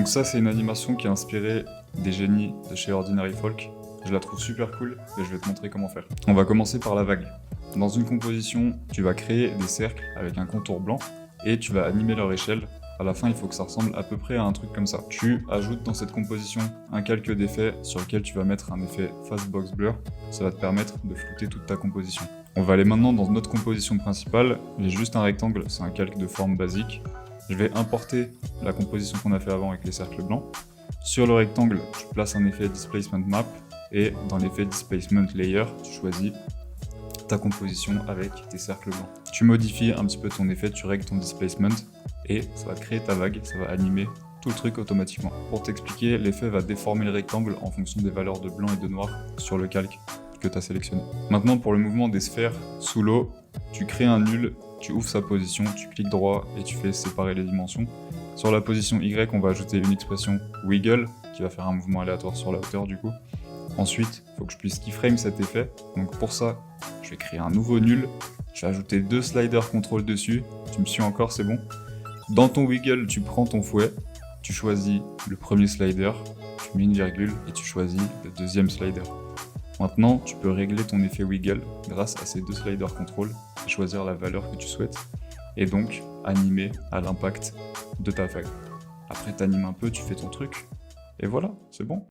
ça, c'est une animation qui est inspirée des génies de chez Ordinary Folk. Je la trouve super cool et je vais te montrer comment faire. On va commencer par la vague. Dans une composition, tu vas créer des cercles avec un contour blanc et tu vas animer leur échelle. À la fin, il faut que ça ressemble à peu près à un truc comme ça. Tu ajoutes dans cette composition un calque d'effets sur lequel tu vas mettre un effet Fastbox Blur. Ça va te permettre de flouter toute ta composition. On va aller maintenant dans notre composition principale. J'ai juste un rectangle, c'est un calque de forme basique. Je vais importer la composition qu'on a fait avant avec les cercles blancs. Sur le rectangle, tu places un effet Displacement Map et dans l'effet Displacement Layer, tu choisis ta composition avec tes cercles blancs. Tu modifies un petit peu ton effet, tu règles ton displacement et ça va créer ta vague, ça va animer tout le truc automatiquement. Pour t'expliquer, l'effet va déformer le rectangle en fonction des valeurs de blanc et de noir sur le calque que tu as sélectionné. Maintenant, pour le mouvement des sphères sous l'eau, tu crées un nul, tu ouvres sa position, tu cliques droit et tu fais séparer les dimensions. Sur la position Y, on va ajouter une expression wiggle qui va faire un mouvement aléatoire sur la hauteur du coup. Ensuite, il faut que je puisse keyframe cet effet. Donc pour ça, je vais créer un nouveau nul. Je vais ajouter 2 sliders contrôle dessus. Tu me suis encore, c'est bon. Dans ton wiggle, tu prends ton fouet, tu choisis le premier slider, tu mets une virgule et tu choisis le deuxième slider. Maintenant, tu peux régler ton effet wiggle grâce à ces 2 sliders contrôle et choisir la valeur que tu souhaites et donc animer à l'impact de ta vague. Après, tu animes un peu, tu fais ton truc et voilà, c'est bon.